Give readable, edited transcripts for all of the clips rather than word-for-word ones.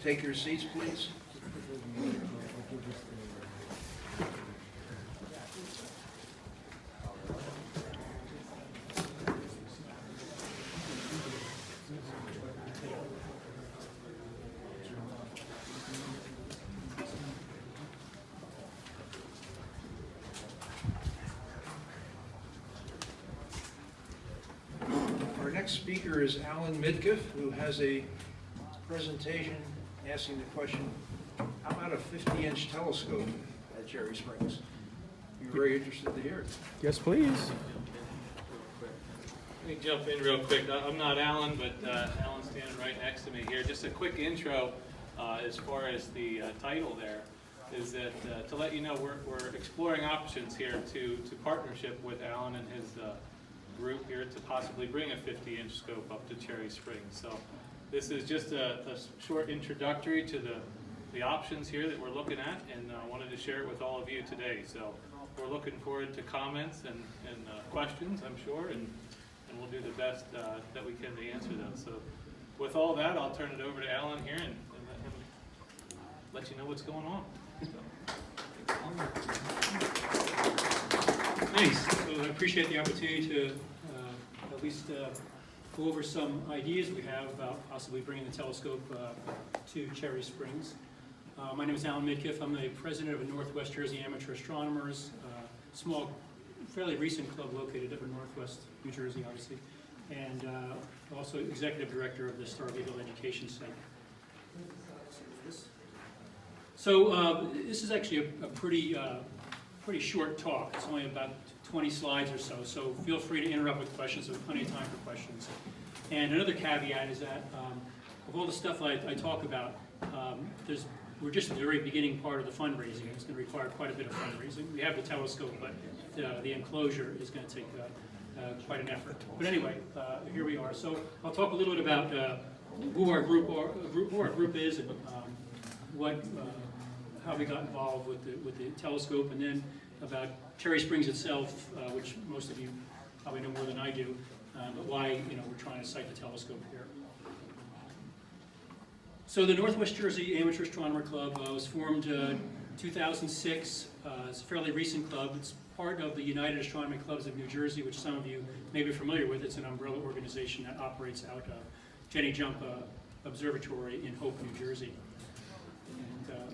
take your seats, please. Our next speaker is Alan Midkiff, who has a presentation asking the question, how about a 50-inch telescope at Cherry Springs? You're very interested to hear it. Yes, please. Let me jump in real quick. I'm not Alan, but Alan's standing right next to me here. Just a quick intro as far as the title there is that to let you know we're exploring options here to partnership with Alan and his group here to possibly bring a 50-inch scope up to Cherry Springs. So this is just a short introductory to the options here that we're looking at, and I wanted to share it with all of you today. So we're looking forward to comments and questions, I'm sure, and we'll do the best that we can to answer them. So with all that, I'll turn it over to Alan here and let you know what's going on. Thanks. So I appreciate the opportunity to at least go over some ideas we have about possibly bringing the telescope to Cherry Springs. My name is Alan Midkiff. I'm the president of Northwest Jersey Amateur Astronomers, a small, fairly recent club located up in Northwest New Jersey, obviously, and also executive director of the Starview Hill Education Center. So this is actually a pretty short talk. It's only about 20 slides or so, so feel free to interrupt with questions. There's plenty of time for questions. And another caveat is that of all the stuff I talk about, we're just at the very beginning part of the fundraising. It's going to require quite a bit of fundraising. We have the telescope, but the enclosure is going to take quite an effort. But anyway, here we are. So I'll talk a little bit about who our group is, and how we got involved with the telescope, and then about Cherry Springs itself, which most of you probably know more than I do, but why we're trying to site the telescope here. So the Northwest Jersey Amateur Astronomer Club was formed 2006. It's a fairly recent club. It's part of the United Astronomy Clubs of New Jersey, which some of you may be familiar with. It's an umbrella organization that operates out of Jenny Jump Observatory in Hope, New Jersey. And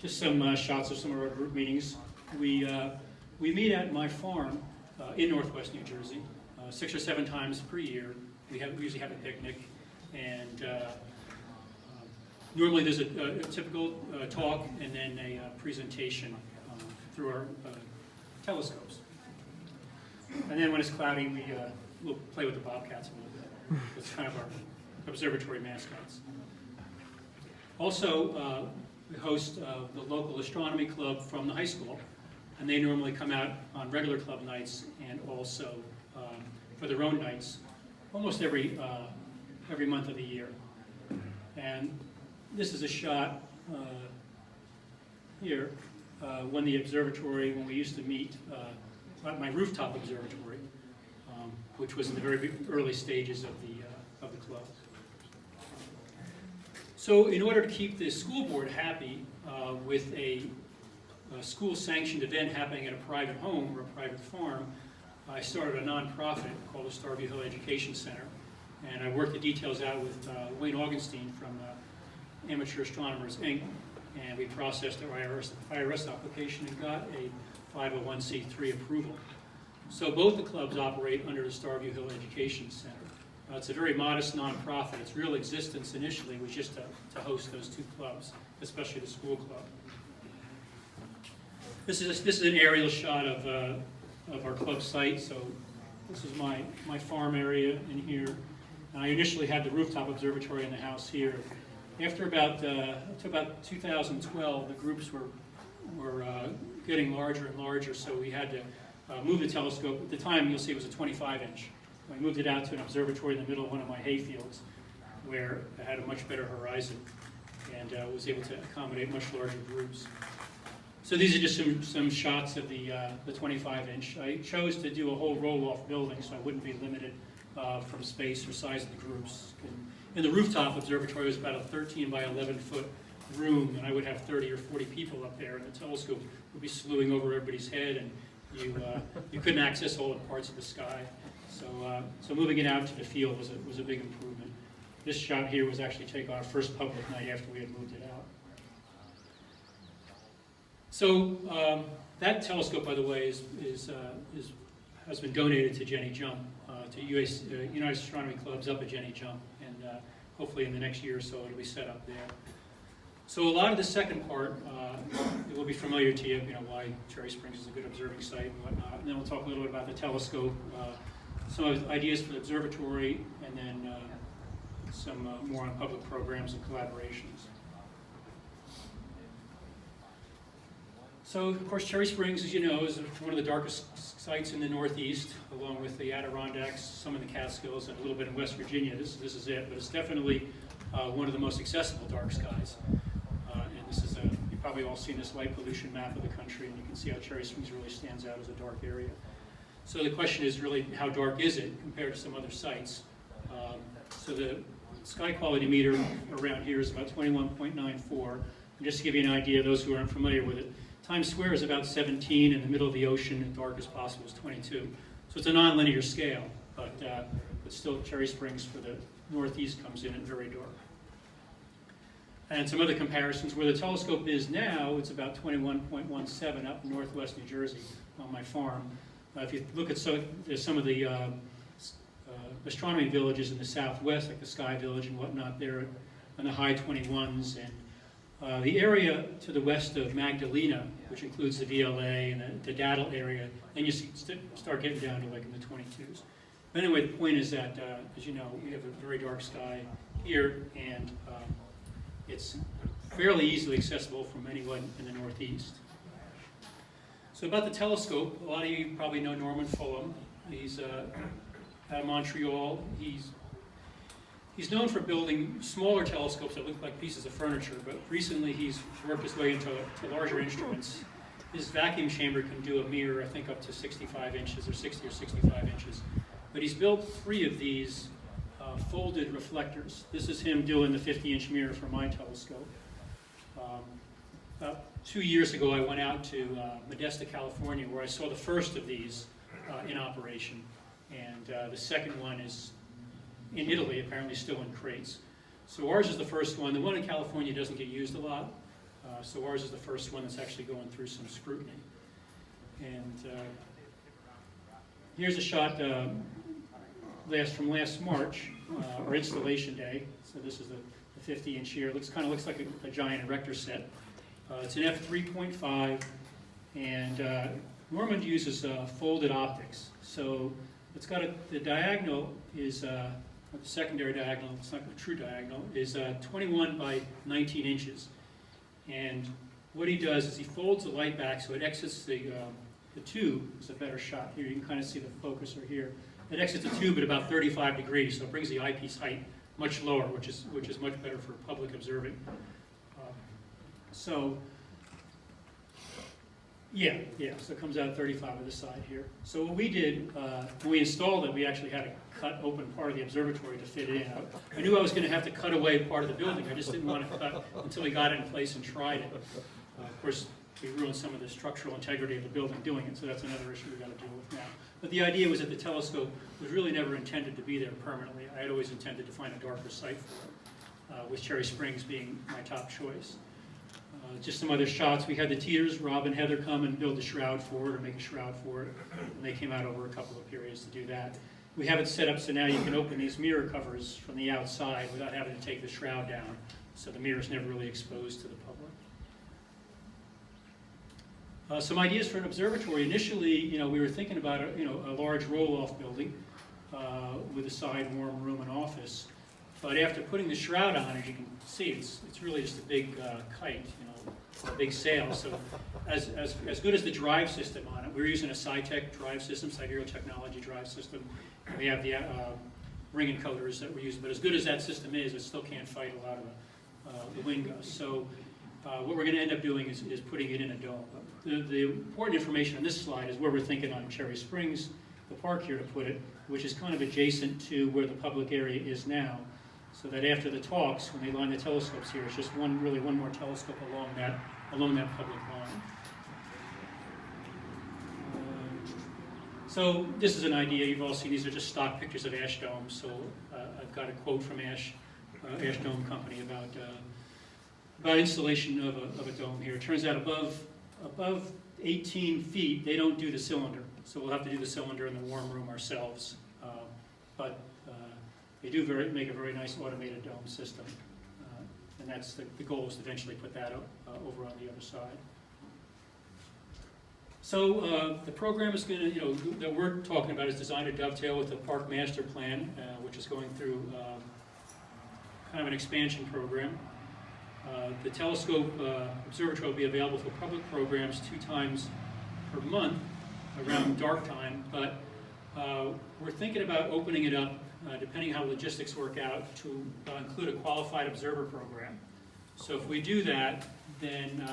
just some shots of some of our group meetings. We meet at my farm in Northwest New Jersey 6 or 7 times per year. We usually have a picnic, and normally there's a typical talk and then a presentation through our telescopes. And then when it's cloudy, we'll play with the bobcats a little bit. It's kind of our observatory mascots. Also, we host the local astronomy club from the high school, and they normally come out on regular club nights and also for their own nights almost every month of the year. And this is a shot here when we used to meet at my rooftop observatory, which was in the very early stages of the club. So in order to keep the school board happy with a school-sanctioned event happening at a private home or a private farm, I started a nonprofit called the Starview Hill Education Center, and I worked the details out with Wayne Augenstein from Amateur Astronomers, Inc., and we processed our IRS application and got a 501c3 approval. So both the clubs operate under the Starview Hill Education Center. It's a very modest nonprofit. Its real existence initially was just to host those 2 clubs, especially the school club. This is an aerial shot of our club site. So this is my farm area in here. And I initially had the rooftop observatory in the house here. After about 2012, the groups were getting larger and larger, so we had to move the telescope. At the time, you'll see it was a 25-inch. I moved it out to an observatory in the middle of one of my hay fields, where I had a much better horizon and was able to accommodate much larger groups. So these are just some shots of the 25-inch. I chose to do a whole Rolloff Building, so I wouldn't be limited from space or size of the groups. And the rooftop observatory was about a 13 by 11 foot room, and I would have 30 or 40 people up there, and the telescope would be slewing over everybody's head, and you couldn't access all the parts of the sky. So moving it out to the field was a big improvement. This shot here was actually taken on our first public night after we had moved it out. So that telescope, by the way, has been donated to Jenny Jump, to United Astronomy Club's up at Jenny Jump, and hopefully in the next year or so it'll be set up there. So a lot of the second part, it will be familiar to you, why Cherry Springs is a good observing site and whatnot. And then we'll talk a little bit about the telescope, some of the ideas for the observatory, and then some more on public programs and collaborations. So, of course, Cherry Springs, as you know, is one of the darkest sites in the Northeast, along with the Adirondacks, some in the Catskills, and a little bit in West Virginia. This is it, but it's definitely one of the most accessible dark skies. And this is you've probably all seen this light pollution map of the country, and you can see how Cherry Springs really stands out as a dark area. So the question is really, how dark is it compared to some other sites? So the sky quality meter around here is about 21.94. And just to give you an idea, those who aren't familiar with it, Times Square is about 17, in the middle of the ocean, and darkest possible is 22. So it's a nonlinear scale, but still Cherry Springs for the Northeast comes in at very dark. And some other comparisons, where the telescope is now, it's about 21.17 up in northwest New Jersey on my farm. If you look at some of the astronomy villages in the southwest, like the Sky Village and whatnot, they're in the high 21s. And the area to the west of Magdalena, which includes the VLA and the Daddle area, then you start getting down to like in the 22s. But anyway, the point is that, as you know, we have a very dark sky here, and it's fairly easily accessible from anyone in the Northeast. So about the telescope, a lot of you probably know Norman Fulham. He's out of Montreal. He's known for building smaller telescopes that look like pieces of furniture, but recently he's worked his way into larger instruments. His vacuum chamber can do a mirror, I think, up to 65 inches or 60 or 65 inches. But he's built 3 of these folded reflectors. This is him doing the 50-inch mirror for my telescope. About 2 years ago, I went out to Modesto, California, where I saw the first of these in operation. And the second one is in Italy, apparently still in crates. So ours is the first one. The one in California doesn't get used a lot. So ours is the first one that's actually going through some scrutiny. And here's a shot from last March, our installation day. So this is the 50-inch here. It kind of looks like a giant erector set. It's an f3.5, and Norman uses folded optics. So it's got the diagonal is, the secondary diagonal, it's not a true diagonal, is 21 by 19 inches. And what he does is he folds the light back so it exits the tube. It's a better shot here. You can kind of see the focuser here. It exits the tube at about 35 degrees, so it brings the eyepiece height much lower, which is much better for public observing. So it comes out at 35 on this side here. So what we did, when we installed it, we actually had to cut open part of the observatory to fit it in. I knew I was going to have to cut away part of the building. I just didn't want to cut until we got it in place and tried it. Of course, we ruined some of the structural integrity of the building doing it, so that's another issue we've got to deal with now. But the idea was that the telescope was really never intended to be there permanently. I had always intended to find a darker site for it, with Cherry Springs being my top choice. Just some other shots. We had the Teeters, Rob and Heather, come and build a shroud for it, or make a shroud for it. And they came out over a couple of periods to do that. We have it set up so now you can open these mirror covers from the outside without having to take the shroud down. So the mirror is never really exposed to the public. Some ideas for an observatory. Initially, we were thinking about a large roll-off building with a side warm room and office. But after putting the shroud on, as you can see, it's really just a big kite, a big sail. So as good as the drive system on it, we're using a SciTech drive system, Sidereal Technology drive system. And we have the ring encoders that we're using. But as good as that system is, it still can't fight a lot of the wind gusts. So what we're going to end up doing is putting it in a dome. The important information on this slide is where we're thinking on Cherry Springs, the park here to put it, which is kind of adjacent to where the public area is now. so that after the talks, when they line the telescopes here, it's just one more telescope along that public line. So this is an idea. You've all seen these are just stock pictures of ash domes. So I've got a quote from Ash Dome Company about installation of a dome here. It turns out above 18 feet, they don't do the cylinder. So we'll have to do the cylinder in the warm room ourselves. But they do make a very nice automated dome system. And that's the goal is to eventually put that over on the other side. So the program is going to, that we're talking about is designed to dovetail with the park master plan, which is going through kind of an expansion program. The telescope observatory will be available for public programs 2 times per month around dark time, but we're thinking about opening it up, depending how logistics work out, to include a qualified observer program. So if we do that, then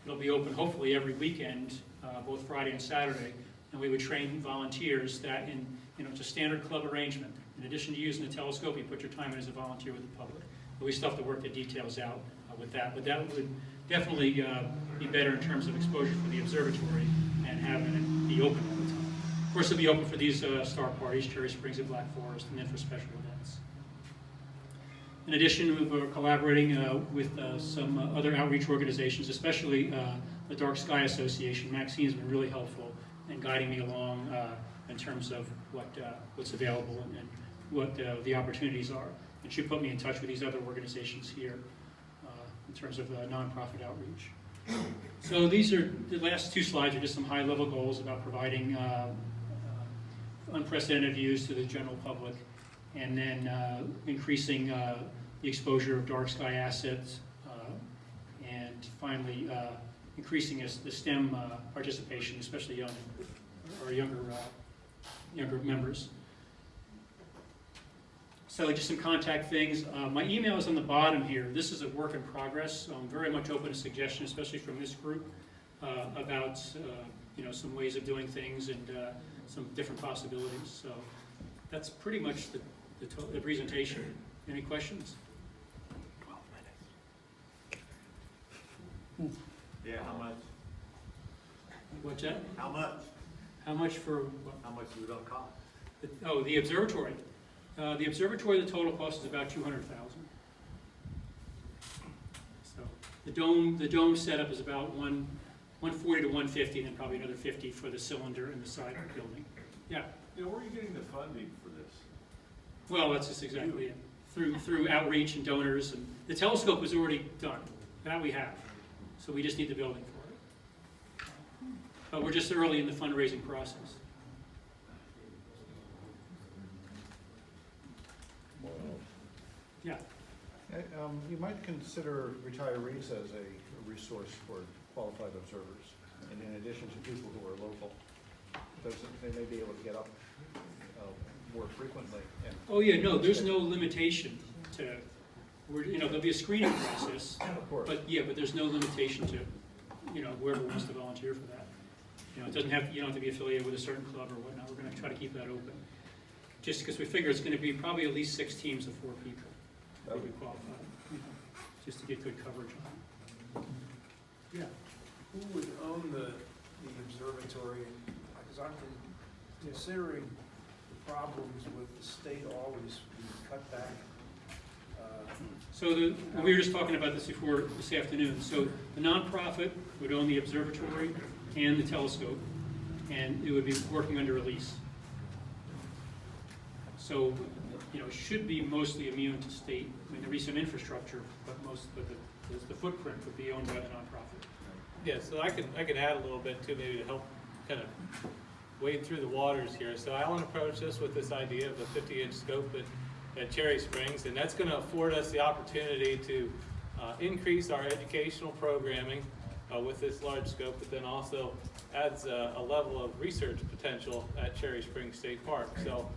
it'll be open hopefully every weekend, both Friday and Saturday, and we would train volunteers that it's a standard club arrangement. In addition to using the telescope, you put your time in as a volunteer with the public. But we still have to work the details out with that. But that would definitely be better in terms of exposure for the observatory and having it be open all the time. Of course, it'll be open for these star parties, Cherry Springs and Black Forest, and then for special events. In addition, we're collaborating with some other outreach organizations, especially the Dark Sky Association. Maxine's been really helpful in guiding me along in terms of what's available and what the opportunities are. And she put me in touch with these other organizations here in terms of nonprofit outreach. So these are, the last 2 slides are just some high-level goals about providing unprecedented views to the general public, and then increasing the exposure of dark sky assets, and finally increasing the STEM participation, especially younger members. So just some contact things. My email is on the bottom here. This is a work in progress, so I'm very much open to suggestions, especially from this group, about some ways of doing things and some different possibilities. So that's pretty much the presentation. Any questions? 12 minutes. Yeah, how much? What's that? How much? How much for what? How much is it gonna cost? The observatory. The observatory, the total cost is about $200,000. So the dome setup is about $140 to $150, and then probably another $50 for the cylinder and the side of the building. Yeah. Yeah, where are you getting the funding for this? Well, that's just exactly it. Through outreach and donors, and the telescope was already done. That we have. So we just need the building for it. But we're just early in the fundraising process. Yeah. You might consider retirees as a resource for qualified observers, and in addition to people who are local, they may be able to get up more frequently. Oh yeah, no, there's no limitation to, there'll be a screening process, Of course. but there's no limitation to, whoever wants to volunteer for that. You don't have to be affiliated with a certain club or whatnot. We're going to try to keep that open, just because we figure it's going to be probably at least 6 teams of 4 people that would qualify, just to get good coverage on it. Yeah. Who would own the observatory? Because I'm considering the problems with the state always being cut back. So we were just talking about this this afternoon. So the nonprofit would own the observatory and the telescope, and it would be working under a lease. So, it should be mostly immune to state. I mean, there'll be some infrastructure, but the footprint would be owned by the nonprofit. Yeah, so I could add a little bit too, maybe to help kind of wade through the waters here. So Alan approached us with this idea of a 50-inch scope at Cherry Springs, and that's going to afford us the opportunity to increase our educational programming with this large scope, but then also adds a level of research potential at Cherry Springs State Park. So,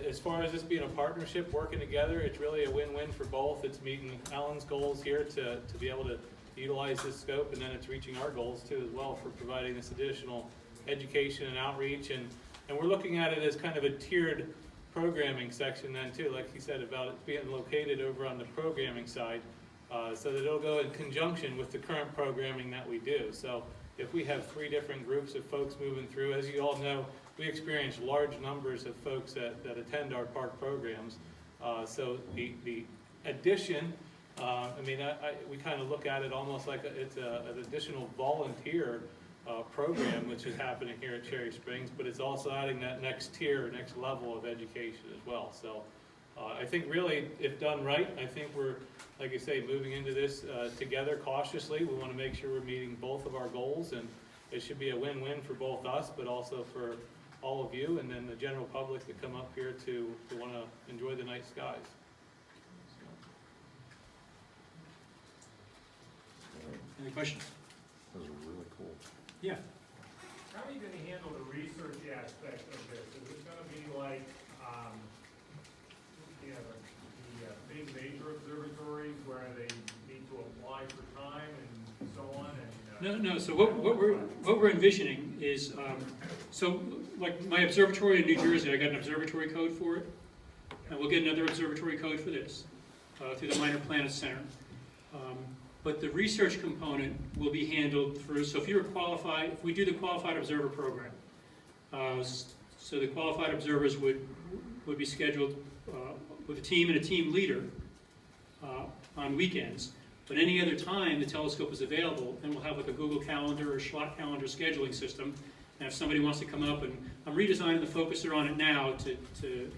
as far as this being a partnership, working together, it's really a win-win for both. It's meeting Alan's goals here to be able to utilize this scope, and then it's reaching our goals too as well for providing this additional education and outreach. And we're looking at it as kind of a tiered programming section then too, like you said about it being located over on the programming side, so that it'll go in conjunction with the current programming that we do. So if we have 3 different groups of folks moving through, as you all know, we experience large numbers of folks that attend our park programs. So the addition, we kind of look at it almost like it's an additional volunteer program which is happening here at Cherry Springs, but it's also adding that next tier, next level of education as well. So I think really, if done right, I think we're, like I say, moving into this together cautiously. We want to make sure we're meeting both of our goals, and it should be a win-win for both us, but also for all of you, and then the general public that come up here to want to enjoy the night skies. Any questions? Those are really cool. Yeah. How are you gonna handle the research aspect of this? Is it gonna be like, the big major observatories where they need to apply for time and so on and? No, so what we're envisioning is, so like my observatory in New Jersey, I got an observatory code for it, and we'll get another observatory code for this, through the Minor Planets Center. But the research component will be handled through, so if you're qualified, if we do the qualified observer program, so the qualified observers would be scheduled with a team and a team leader on weekends. But any other time the telescope is available, then we'll have like a Google Calendar or Schlot Calendar scheduling system. And if somebody wants to come up, and I'm redesigning the focuser on it now to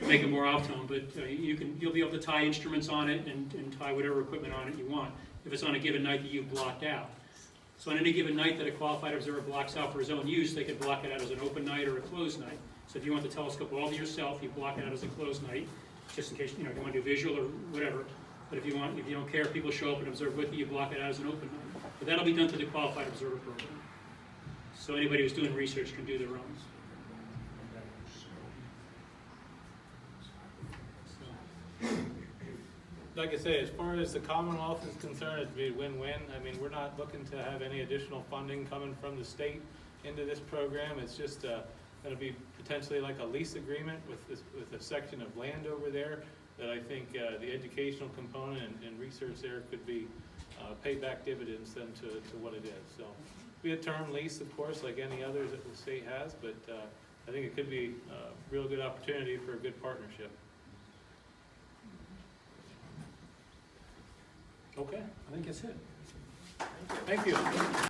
make it more optimum, but you'll be able to tie instruments on it and tie whatever equipment on it you want, if it's on a given night that you've blocked out. So on any given night that a qualified observer blocks out for his own use, they could block it out as an open night or a closed night. So if you want the telescope all to yourself, you block it out as a closed night, just in case, if you want to do visual or whatever. But if you don't care if people show up and observe with you, you block it out as an open night. But that'll be done through the qualified observer program. So anybody who's doing research can do their own. Like I say, as far as the Commonwealth is concerned, it'd be a win-win. I mean, we're not looking to have any additional funding coming from the state into this program. It's just going to be potentially like a lease agreement with a section of land over there that I think the educational component and research there could be pay back dividends then to what it is. So be a term lease, of course, like any others that the state has, but I think it could be a real good opportunity for a good partnership. Okay, I think that's it. Thank you.